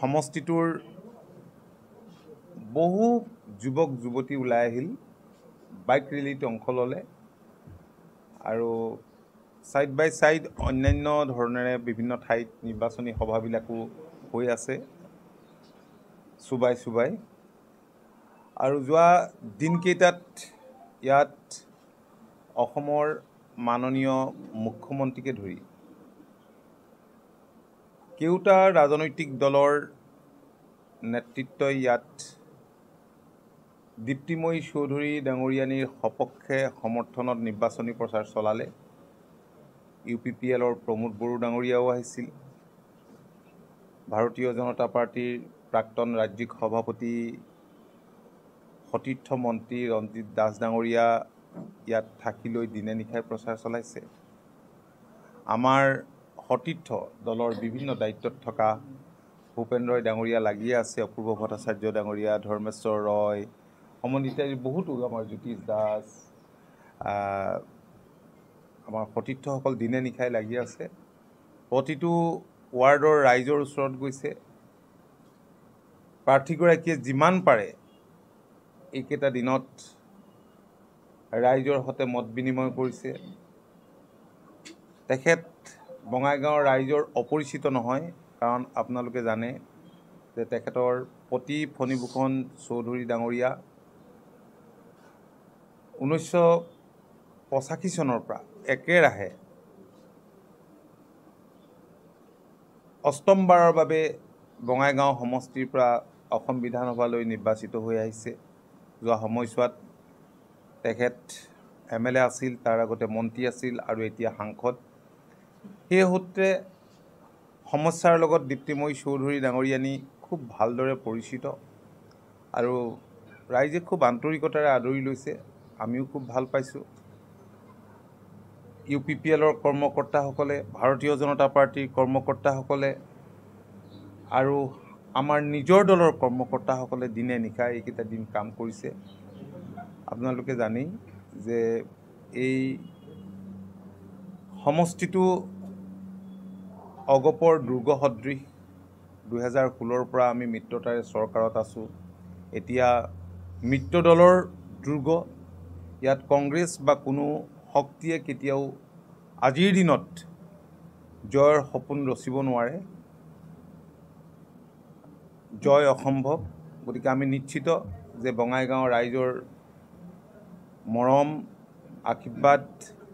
সমষ্টিটোৰ বহু যুৱক যুৱতী ওলাই আহিল বাইক ৰেলীত অংশ ল'লে আৰু সাইড বাই সাইড অন্যান্য ধৰণেৰে বিভিন্ন ঠাইত নিৰ্বাচনী সভাবিলাকো হৈ আছে চুবাই আৰু যোৱা দিনকেইটাত ইয়াত অসমৰ মাননীয় মুখ্যমন্ত্ৰীকে ধৰি কেউটা ৰাজনৈতিক দলৰ নেতৃত্বই ইয়াত দীপ্তিময়ী চৌধুৰী ডাঙৰীয়ানীৰ সপক্ষে সমৰ্থনত নিৰ্বাচনী প্ৰচাৰ চলালে UPPLৰ প্ৰমোদ বড়ো ডাঙৰীয়াও আহিছিল ভাৰতীয় জনতা পাৰ্টিৰ প্ৰাক্তন ৰাজ্যিক সভাপতি সতীৰ্থ মন্ত্ৰী ৰঞ্জিত দাস ডাঙৰীয়া ইয়াত থাকি লৈ দিনে নিশাই প্ৰচাৰ চলাইছে আমাৰ সতীৰ্থ দলৰ বিভিন্ন দায়িত্বত থকা ভূপেন্দ্ৰ ডাঙৰীয়া লাগিয়ে আছে অপূৰ্ব ভট্টাচাৰ্য ডাঙৰীয়া ধৰ্মেশ্বৰ ৰয় সমন্বিতাৰী বহুতো আমাৰ জ্যোতিষ দাস আমাৰ সতীৰ্থসকল দিনে নিশাই লাগি আছে প্ৰতিটো ৱাৰ্ডৰ ৰাইজৰ ওচৰত গৈছে প্ৰাৰ্থীগৰাকীয়ে যিমান পাৰে এইকেইটা দিনত ৰাইজৰ সৈতে মত বিনিময় কৰিছে তেখেত বঙাইগাঁৱৰ ৰাইজৰ অপৰিচিত নহয় কাৰণ আপোনালোকে জানে যে তেখেতৰ পতি ফণীভূষণ চৌধুৰী ডাঙৰীয়া 1985 চনৰ পৰা একেৰাহে অষ্টমবাৰৰ বাবে বঙাইগাঁও সমষ্টিৰ পৰা অসম বিধানসভালৈ নিৰ্বাচিত হৈ আহিছে যোৱা সময়ছোৱাত তেখেত MLA আছিল তাৰ আগতে মন্ত্ৰী আছিল আৰু এতিয়া সাংসদ সেই সূত্ৰে সমস্যাৰ লগত দীপ্তিময়ী চৌধুৰী ডাঙৰীয়ানী খুব ভালদৰে পৰিচিত আৰু ৰাইজে খুব আন্তৰিকতাৰে আদৰি লৈছে আমিও খুব ভাল পাইছোঁ UPPLৰ কৰ্মকৰ্তাসকলে ভাৰতীয় জনতা পাৰ্টিৰ কৰ্মকৰ্তাসকলে আৰু আমাৰ নিজৰ দলৰ কৰ্মকৰ্তাসকলে দিনে নিশাই এইকেইটা দিন কাম কৰিছে আপোনালোকে জানেই যে এই সমষ্টিটো অগপৰ দুৰ্গ সদৃশ 2016ৰ পৰা আমি মিত্ৰতাৰে চৰকাৰত আছোঁ এতিয়া মিত্ৰ দলৰ দুৰ্গ ইয়াত কংগ্ৰেছ বা কোনো শক্তিয়ে কেতিয়াও আজিৰ দিনত জয়ৰ সপোন ৰচিব নোৱাৰে জয় অসম্ভৱ গতিকে আমি নিশ্চিত যে বঙাইগাঁও ৰাইজৰ মৰম আশীৰ্বাদ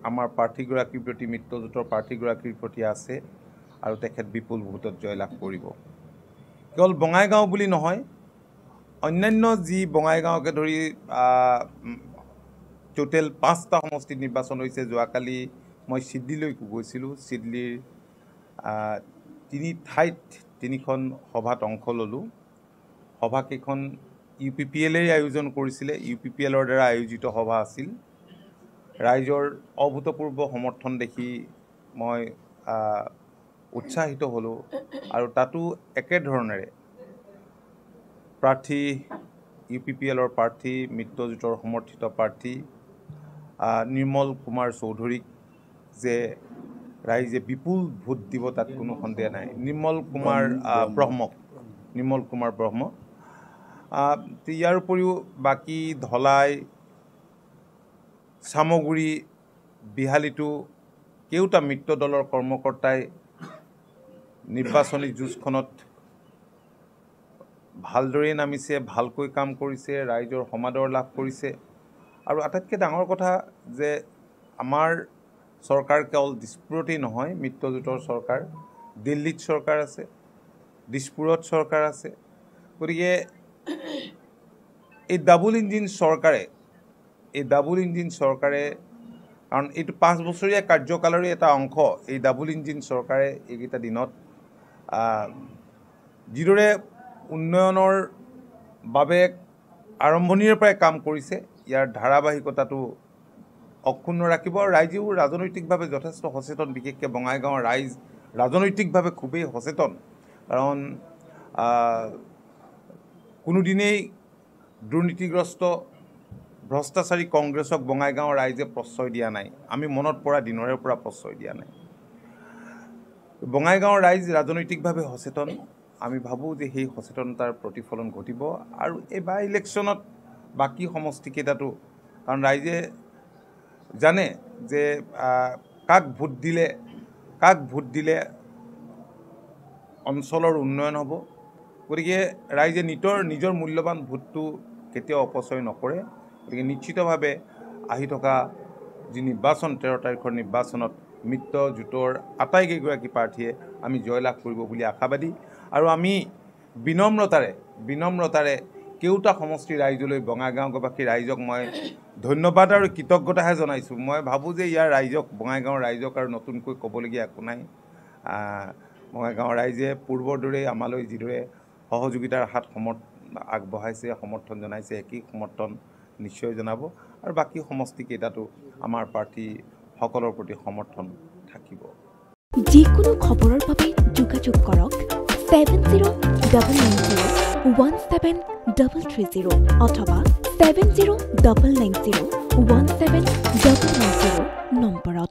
আমাৰ প্ৰাৰ্থীগৰাকীৰ প্ৰতি মিত্ৰজোঁটৰ প্ৰাৰ্থীগৰাকীৰ প্ৰতি আছে আৰু তেখেত বিপুল ভোটত জয়লাভ কৰিব কেৱল বঙাইগাঁও বুলি নহয় অন্যান্য যি বঙাইগাঁওকে ধৰি টোটেল 5টা সমষ্টিত নিৰ্বাচন হৈছে যোৱাকালি মই চিডলিলৈকো গৈছিলোঁ চিডলিৰ 3 ঠাইত 3খন সভাত অংশ ল'লোঁ সভাকেইখন UPPLই আয়োজন কৰিছিলে UPPLৰ দ্বাৰা আয়োজিত সভা আছিল ৰাইজৰ অভূতপূৰ্ব সমৰ্থন দেখি মই উৎসাহিত হ'লোঁ আৰু তাতো একেধৰণেৰে প্ৰাৰ্থী UPPLৰ প্ৰাৰ্থী মিত্ৰজোঁটৰ সমৰ্থিত প্ৰাৰ্থী নিৰ্মল কুমাৰ চৌধুৰীক যে ৰাইজে বিপুল ভোট দিব তাত কোনো সন্দেহ নাই নিৰ্মল কুমাৰ ব্ৰহ্ম ইয়াৰ উপৰিও বাকী ধলাই চামগুৰি বিহালীটো কেউটা মিত্ৰ দলৰ কৰ্মকৰ্তাই নিৰ্বাচনী যুঁজখনত ভালদৰে নামিছে ভালকৈ কাম কৰিছে ৰাইজৰ সমাদৰ লাভ কৰিছে আৰু আটাইতকৈ ডাঙৰ কথা যে আমাৰ চৰকাৰ কেৱল দিছপুৰতেই নহয় মিত্ৰজোঁটৰ চৰকাৰ দিল্লীত চৰকাৰ আছে দিছপুৰত চৰকাৰ আছে গতিকে এই ডাবল ইঞ্জিন চৰকাৰে কাৰণ এইটো 5 বছৰীয়া কাৰ্যকালৰে এটা অংশ এই ডাবল ইঞ্জিন চৰকাৰে এইকেইটা দিনত যিদৰে উন্নয়নৰ বাবে আৰম্ভণিৰ পৰাই কাম কৰিছে ইয়াৰ ধাৰাবাহিকতাটো অক্ষুণ্ণ ৰাখিব আৰু ৰাইজেও ৰাজনৈতিকভাৱে যথেষ্ট সচেতন বিশেষকৈ বঙাইগাঁৱৰ ৰাইজ ৰাজনৈতিকভাৱে খুবেই সচেতন কাৰণ কোনোদিনেই দুৰ্নীতিগ্ৰস্ত ভ্ৰষ্টাচাৰী কংগ্ৰেছক বঙাইগাঁৱৰ ৰাইজে প্ৰশ্ৰয় দিয়া নাই আমি মনত পৰা দিনৰে পৰা প্ৰশ্ৰয় দিয়া নাই বঙাইগাঁৱৰ ৰাইজ ৰাজনৈতিকভাৱে সচেতন আমি ভাবোঁ যে সেই সচেতনতাৰ প্ৰতিফলন ঘটিব আৰু এই বাই ইলেকশ্যনত বাকী সমষ্টিকেইটাতো কাৰণ ৰাইজে জানে যে কাক ভোট দিলে অঞ্চলৰ উন্নয়ন হ'ব গতিকে ৰাইজে নিজৰ মূল্যৱান ভোটটো কেতিয়াও অপচয় নকৰে গতিকে নিশ্চিতভাৱে আহি থকা যি নিৰ্বাচন 13 তাৰিখৰ নিৰ্বাচনত মিত্ৰজোঁটৰ আটাইকেইগৰাকী প্ৰাৰ্থীয়ে আমি জয়লাভ কৰিব বুলি আশাবাদী আৰু আমি বিনম্ৰতাৰে কেউটা সমষ্টিৰ ৰাইজলৈ বঙাইগাঁওবাসী ৰাইজক মই ধন্যবাদ আৰু কৃতজ্ঞতাহে জনাইছোঁ মই ভাবোঁ যে ইয়াৰ ৰাইজক বঙাইগাঁৱৰ ৰাইজক আৰু নতুনকৈ ক'বলগীয়া একো নাই বঙাইগাঁৱৰ ৰাইজে পূৰ্বৰ দৰেই আমালৈ যিদৰে সহযোগিতাৰ হাত আগবঢ়াইছে সমৰ্থন জনাইছে একেই সমৰ্থন নিশ্চয় জনাব আৰু বাকী সমষ্টিকেইটাতো আমাৰ প্ৰাৰ্থীসকলৰ প্ৰতি সমৰ্থন থাকিব যিকোনো খবৰৰ বাবে যোগাযোগ কৰক 7099017330 অথবা 7099017330